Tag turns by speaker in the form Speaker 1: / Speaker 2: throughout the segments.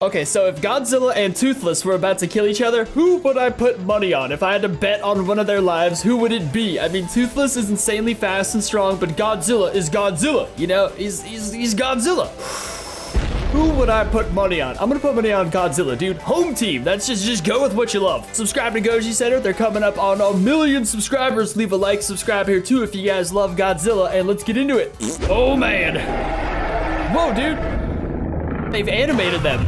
Speaker 1: Okay, so if Godzilla and Toothless were about to kill each other, who would I put money on? If I had to bet on one of their lives, who would it be? I mean, Toothless is insanely fast and strong, but Godzilla is Godzilla. You know, he's Godzilla. Who would I put money on? I'm gonna put money on Godzilla, dude. Home team. That's just go with what you love. Subscribe to Goji Center. They're coming up on 1 million subscribers. Leave a like, subscribe here too if you guys love Godzilla, and let's get into it. Oh man. Whoa, dude. They've animated them.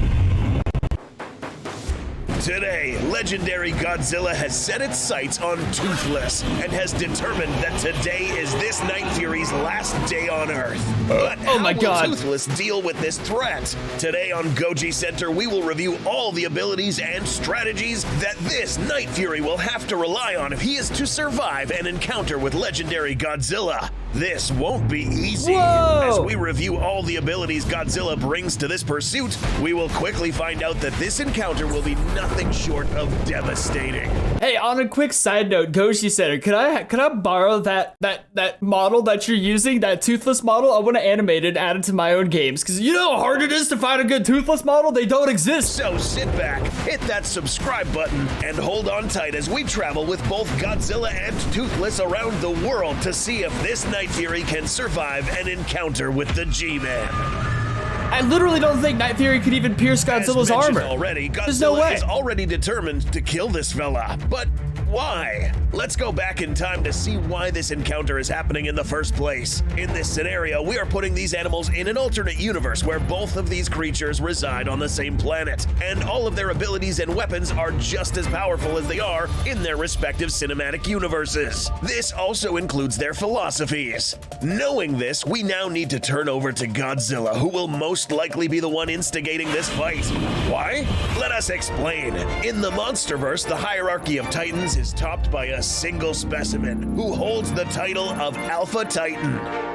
Speaker 2: Today, legendary Godzilla has set its sights on Toothless and has determined that today is this Night Fury's last day on Earth. But
Speaker 1: oh my God.
Speaker 2: How will Toothless deal with this threat? Today on Goji Center, we will review all the abilities and strategies that this Night Fury will have to rely on if he is to survive an encounter with legendary Godzilla. This won't be easy.
Speaker 1: Whoa.
Speaker 2: As we review all the abilities Godzilla brings to this pursuit, we will quickly find out that this encounter will be nothing short of devastating.
Speaker 1: Hey, on a quick side note, Goji Center, could I borrow that model that you're using, that Toothless model? I want to animate it and add it to my own games, because you know how hard it is to find a good Toothless model? They don't exist.
Speaker 2: So sit back, hit that subscribe button, and hold on tight as we travel with both Godzilla and Toothless around the world to see if this Night Fury can survive an encounter with the G-Man.
Speaker 1: I literally don't think Night Fury could even pierce Godzilla's armor.
Speaker 2: Already,
Speaker 1: There's no way.
Speaker 2: Godzilla is already determined to kill this fella, but why? Let's go back in time to see why this encounter is happening in the first place. In this scenario, we are putting these animals in an alternate universe where both of these creatures reside on the same planet, and all of their abilities and weapons are just as powerful as they are in their respective cinematic universes. This also includes their philosophies. Knowing this, we now need to turn over to Godzilla, who will most likely be the one instigating this fight. Why? Let us explain. In the Monsterverse, the hierarchy of Titans is topped by a single specimen who holds the title of Alpha Titan.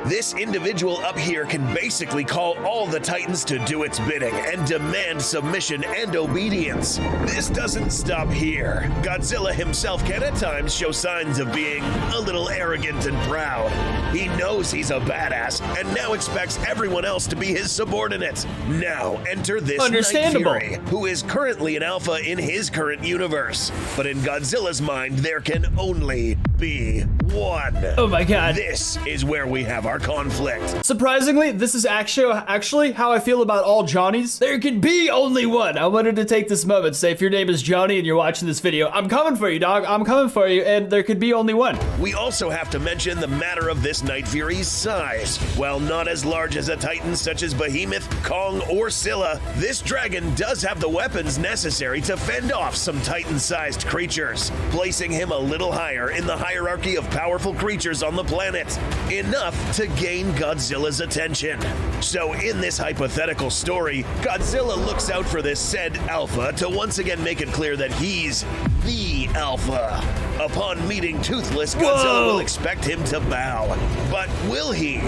Speaker 2: This individual up here can basically call all the Titans to do its bidding and demand submission and obedience. This doesn't stop here. Godzilla himself can at times show signs of being a little arrogant and proud. He knows he's a badass and now expects everyone else to be his subordinate. Now enter this Night Fury, who is currently an alpha in his current universe. But in Godzilla's mind, there can only be one.
Speaker 1: Oh my God.
Speaker 2: This is where we have our conflict.
Speaker 1: Surprisingly, this is actually how I feel about all Johnnies. There can be only one. I wanted to take this moment to say, if your name is Johnny and you're watching this video, I'm coming for you, dog. I'm coming for you, and there could be only one.
Speaker 2: We also have to mention the matter of this Night Fury's size. While not as large as a Titan such as Behemoth, Kong, or Scylla, this dragon does have the weapons necessary to fend off some Titan-sized creatures, placing him a little higher in the hierarchy of powerful creatures on the planet, enough to gain Godzilla's attention. So in this hypothetical story, Godzilla looks out for this said alpha to once again make it clear that he's the alpha. Upon meeting Toothless, Godzilla will expect him to bow. But will he?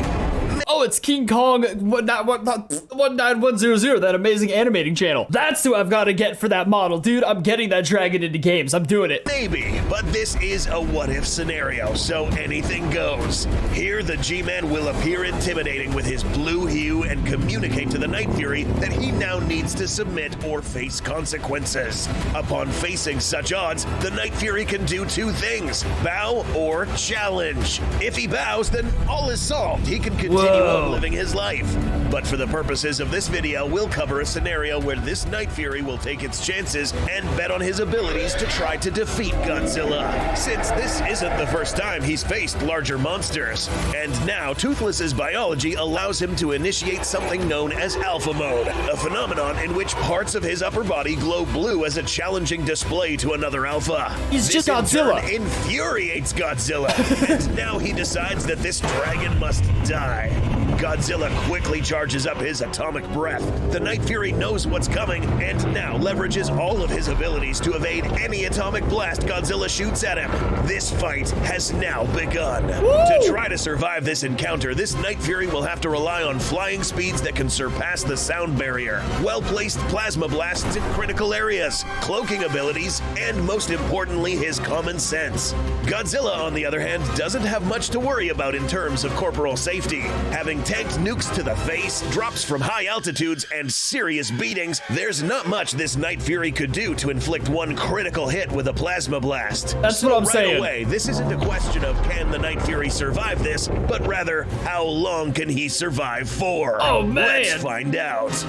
Speaker 1: Oh, it's King Kong 19100, that amazing animating channel. That's who I've got to get for that model, dude. I'm getting that dragon into games. I'm doing it.
Speaker 2: Maybe, but this is a what-if scenario, so anything goes. Here, the G-Man will appear intimidating with his blue hue and communicate to the Night Fury that he now needs to submit or face consequences. Upon facing such odds, the Night Fury can do two things: bow or challenge. If he bows, then all is solved. He can continue on living his life. But for the purposes of this video, we'll cover a scenario where this Night Fury will take its chances and bet on his abilities to try to defeat Godzilla, since this isn't the first time he's faced larger monsters. And now, Toothless's biology allows him to initiate something known as Alpha Mode, a phenomenon in which parts of his upper body glow blue as a challenging display to another alpha.
Speaker 1: He's just Godzilla.
Speaker 2: This in turn infuriates Godzilla, and now he decides that this dragon must die. Godzilla quickly charges up his atomic breath. The Night Fury knows what's coming and now leverages all of his abilities to evade any atomic blast Godzilla shoots at him. This fight has now begun. To try to survive this encounter, this Night Fury will have to rely on flying speeds that can surpass the sound barrier, well-placed plasma blasts in critical areas, cloaking abilities, and most importantly, his common sense. Godzilla, on the other hand, doesn't have much to worry about in terms of corporal safety, having tanked nukes to the face, drops from high altitudes, and serious beatings, there's not much this Night Fury could do to inflict one critical hit with a plasma blast.
Speaker 1: That's what I'm
Speaker 2: right
Speaker 1: saying.
Speaker 2: Away, this isn't a question of can the Night Fury survive this, but rather how long can he survive for?
Speaker 1: Oh, man.
Speaker 2: Let's find out.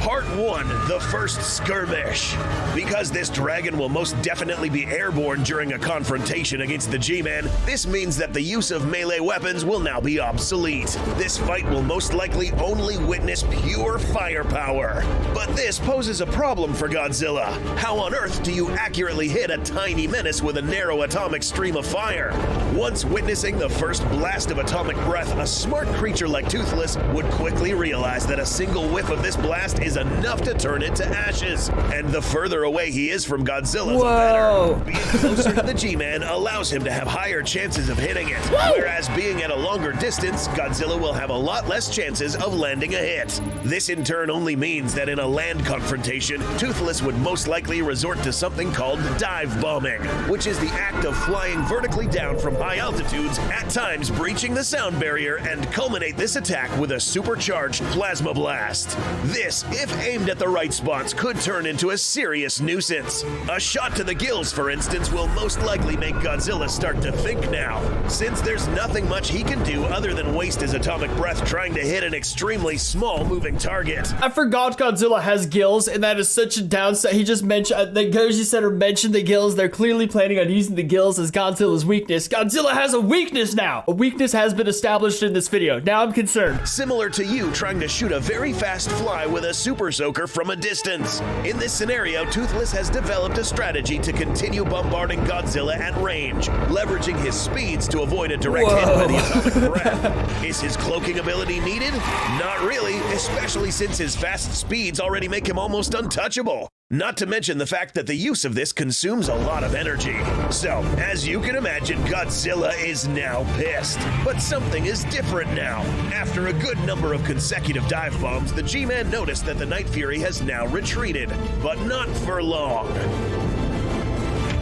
Speaker 2: Part 1, the first skirmish. Because this dragon will most definitely be airborne during a confrontation against the G-Man, this means that the use of melee weapons will now be obsolete. This fight will most likely only witness pure firepower. But this poses a problem for Godzilla. How on earth do you accurately hit a tiny menace with a narrow atomic stream of fire? Once witnessing the first blast of atomic breath, a smart creature like Toothless would quickly realize that a single whiff of this blast is enough to turn it to ashes. And the further away he is from Godzilla, the better. Being closer to the G-Man allows him to have higher chances of hitting it. Whereas being at a longer distance, Godzilla will have a lot less chances of landing a hit. This in turn only means that in a land confrontation, Toothless would most likely resort to something called dive bombing, which is the act of flying vertically down from high altitudes, at times breaching the sound barrier, and culminate this attack with a supercharged plasma blast. This, if aimed at the right spots, could turn into a serious nuisance. A shot to the gills, for instance, will most likely make Godzilla start to think now, since there's nothing much he can do other than waste his atomic breath trying to hit an extremely small moving target.
Speaker 1: I forgot Godzilla has gills, and that is such a downside. He just mentioned, that Goji said or mentioned the gills. They're clearly planning on using the gills as Godzilla's weakness. Godzilla has a weakness now. A weakness has been established in this video. Now I'm concerned.
Speaker 2: Similar to you trying to shoot a very fast fly with a super soaker from a distance. In this scenario, Toothless has developed a strategy to continue bombarding Godzilla at range, leveraging his speeds to avoid a direct hit by the atomic breath. Is his cloaking ability needed? Not really, especially since his fast speeds already make him almost untouchable. Not to mention the fact that the use of this consumes a lot of energy. So, as you can imagine, Godzilla is now pissed. But something is different now. After a good number of consecutive dive bombs, the G-Man noticed that the Night Fury has now retreated. But not for long.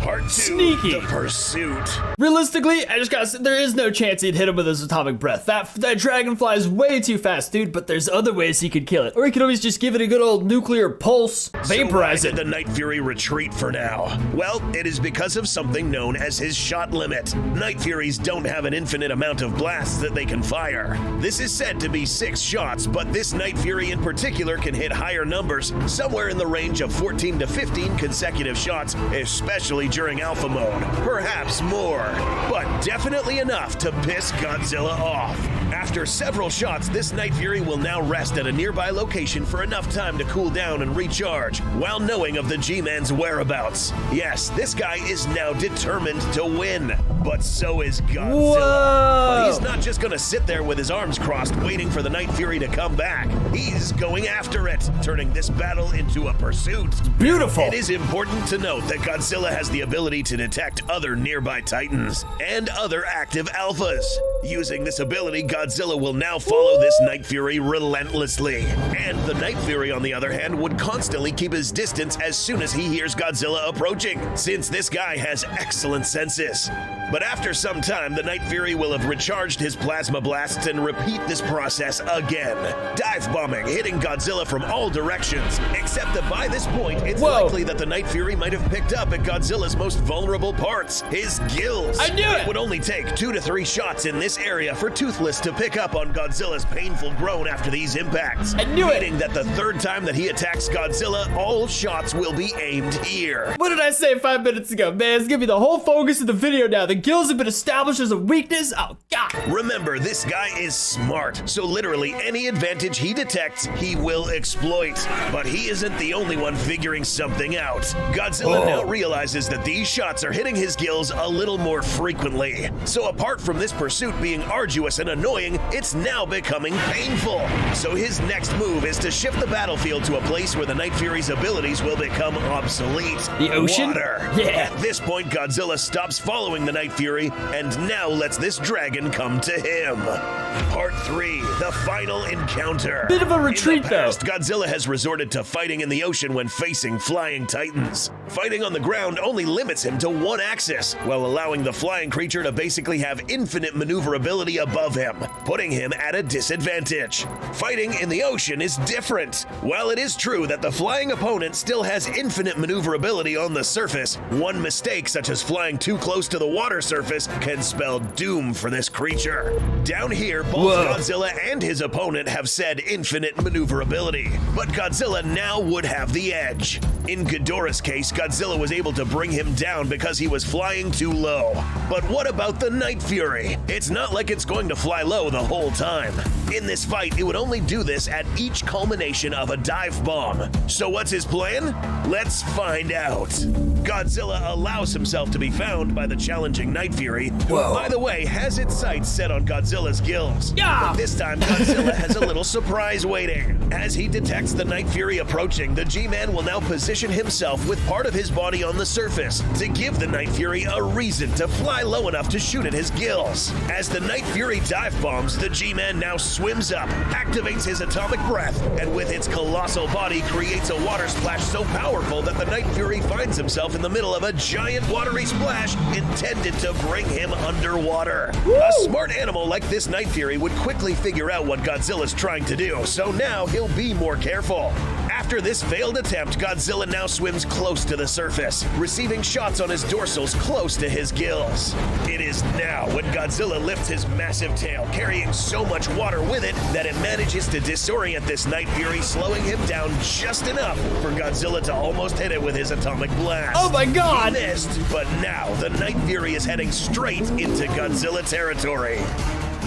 Speaker 2: Part 2,
Speaker 1: Sneaky.
Speaker 2: the pursuit.
Speaker 1: Realistically, I just gotta say, there is no chance he'd hit him with his atomic breath. That dragonfly is way too fast, dude, but there's other ways he could kill it. Or he could always just give it a good old nuclear pulse, vaporize
Speaker 2: So why
Speaker 1: it.
Speaker 2: did the Night Fury retreat for now? Well, it is because of something known as his shot limit. Night Furies don't have an infinite amount of blasts that they can fire. This is said to be 6 shots, but this Night Fury in particular can hit higher numbers, somewhere in the range of 14 to 15 consecutive shots, especially during alpha mode. Perhaps more, but definitely enough to piss Godzilla off. After several shots, this Night Fury will now rest at a nearby location for enough time to cool down and recharge, while knowing of the G-Man's whereabouts. Yes, this guy is now determined to win, but so is Godzilla.
Speaker 1: Whoa.
Speaker 2: But he's not just gonna sit there with his arms crossed waiting for the Night Fury to come back. He's going after it, turning this battle into a pursuit.
Speaker 1: Beautiful.
Speaker 2: It is important to note that Godzilla has the ability to detect other nearby titans and other active alphas. Using this ability, Godzilla will now follow this Night Fury relentlessly. And the Night Fury, on the other hand, would constantly keep his distance as soon as he hears Godzilla approaching, since this guy has excellent senses. But after some time, the Night Fury will have recharged his plasma blasts and repeat this process again. Dive bombing, hitting Godzilla from all directions, except that by this point, it's likely that the Night Fury might have picked up at Godzilla's most vulnerable parts, his gills.
Speaker 1: I knew it!
Speaker 2: It would only take 2 to 3 shots in this area for Toothless to pick up on Godzilla's painful groan after these impacts.
Speaker 1: I knew it!
Speaker 2: Meaning that the third time that he attacks Godzilla, all shots will be aimed here.
Speaker 1: What did I say 5 minutes ago? Man, it's gonna be the whole focus of the video now. The gills have been established as a weakness. Oh, God.
Speaker 2: Remember, this guy is smart, so literally any advantage he detects, he will exploit. But he isn't the only one figuring something out. Godzilla now realizes that these shots are hitting his gills a little more frequently. So apart from this pursuit being arduous and annoying, it's now becoming painful. So his next move is to shift the battlefield to a place where the Night Fury's abilities will become obsolete.
Speaker 1: The ocean?
Speaker 2: Water.
Speaker 1: Yeah.
Speaker 2: At this point, Godzilla stops following the Night Fury and now lets this dragon come to him. Part 3, the final encounter. encounter.
Speaker 1: Bit of a retreat,
Speaker 2: in the past, Godzilla has resorted to fighting in the ocean when facing flying titans. Fighting on the ground only limits him to one axis, while allowing the flying creature to basically have infinite maneuverability above him, putting him at a disadvantage. Fighting in the ocean is different. While it is true that the flying opponent still has infinite maneuverability on the surface, one mistake such as flying too close to the water surface can spell doom for this creature. Down here, both Godzilla and his opponent have said infinite maneuverability, but Godzilla now would have the edge. In Ghidorah's case, Godzilla was able to bring him down because he was flying too low. But what about the Night Fury? It's not like it's going to fly low the whole time. In this fight, it would only do this at each culmination of a dive bomb. So what's his plan? Let's find out. Godzilla allows himself to be found by the challenging Night Fury, who, by the way, has its sights set on Godzilla's gills. But this time, Godzilla has a little surprise waiting. As he detects the Night Fury approaching, the G-Man will now position himself with part of his body on the surface to give the Night Fury a reason to fly low enough to shoot at his gills. As the Night Fury dive bombs, the G-Man now swims up, activates his atomic breath, and with its colossal body creates a water splash so powerful that the Night Fury finds himself in the middle of a giant watery splash intended to bring him underwater. A smart animal like this Night Fury would quickly figure out what Godzilla's trying to do, so now he'll be more careful. After this failed attempt, Godzilla now swims close to the surface, receiving shots on his dorsals close to his gills. It is now when Godzilla lifts his massive tail, carrying so much water with it that it manages to disorient this Night Fury, slowing him down just enough for Godzilla to almost hit it with his atomic blast.
Speaker 1: Oh my god!
Speaker 2: He missed, but now the Night Fury is heading straight into Godzilla territory.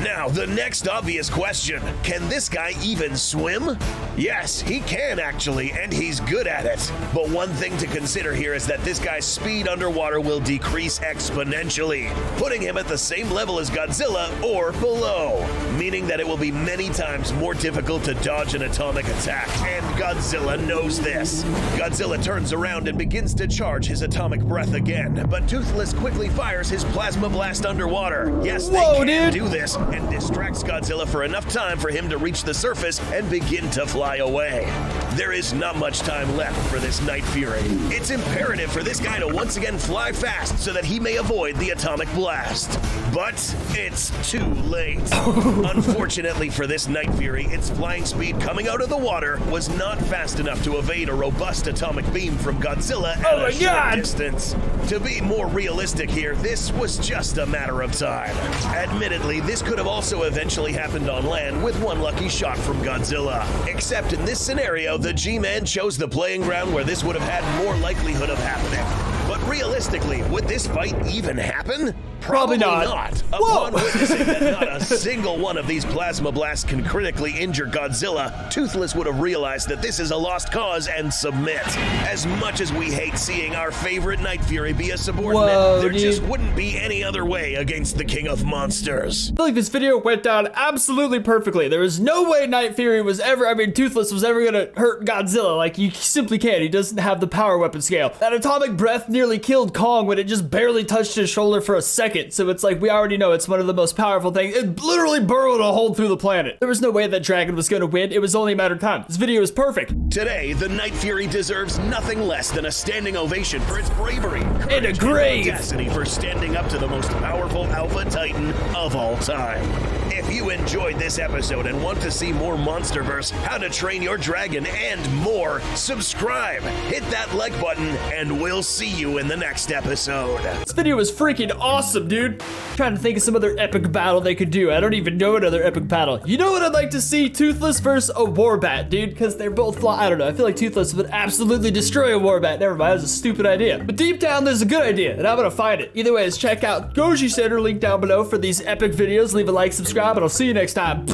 Speaker 2: Now, the next obvious question, can this guy even swim? Yes, he can actually, and he's good at it. But one thing to consider here is that this guy's speed underwater will decrease exponentially, putting him at the same level as Godzilla or below, meaning that it will be many times more difficult to dodge an atomic attack, and Godzilla knows this. Godzilla turns around and begins to charge his atomic breath again, but Toothless quickly fires his plasma blast underwater. Yes, they can do this, and distracts Godzilla for enough time for him to reach the surface and begin to fly away. There is not much time left for this Night Fury. It's imperative for this guy to once again fly fast so that he may avoid the atomic blast. But it's too late. Unfortunately for this Night Fury, its flying speed coming out of the water was not fast enough to evade a robust atomic beam from Godzilla at a short distance. To be more realistic here, this was just a matter of time. Admittedly, this could have also eventually happened on land with one lucky shot from Godzilla. Except in this scenario, the G-Man chose the playing ground where this would have had more likelihood of happening. But realistically, would this fight even happen? Probably not. Upon witnessing that not a single one of these plasma blasts can critically injure Godzilla, Toothless would have realized that this is a lost cause and submit. As much as we hate seeing our favorite Night Fury be a subordinate, there just wouldn't be any other way against the King of Monsters.
Speaker 1: I feel like this video went down absolutely perfectly. There was no way Night Fury was ever, Toothless was ever gonna hurt Godzilla. Like, you simply can't. He doesn't have the power weapon scale. That atomic breath nearly killed Kong when it just barely touched his shoulder for a second. So it's like, we already know it's one of the most powerful things. It literally burrowed a hole through the planet. There was no way that dragon was gonna win. It was only a matter of time. This video is perfect.
Speaker 2: Today, the Night Fury deserves nothing less than a standing ovation for its bravery, courage,
Speaker 1: and a grave
Speaker 2: audacity for standing up to the most powerful Alpha Titan of all time. If you enjoyed this episode and want to see more Monsterverse, How to Train Your Dragon, and more, subscribe, hit that like button, and we'll see you in the next episode.
Speaker 1: This video was freaking awesome, dude. I'm trying to think of some other epic battle they could do. I don't even know another epic battle. You know what I'd like to see? Toothless versus a Warbat, dude, because they're both I don't know. I feel like Toothless would absolutely destroy a Warbat. Never mind, that was a stupid idea. But deep down, there's a good idea, and I'm gonna find it. Either way, check out Goji Center, link down below for these epic videos. Leave a like, subscribe, and I'll see you next time.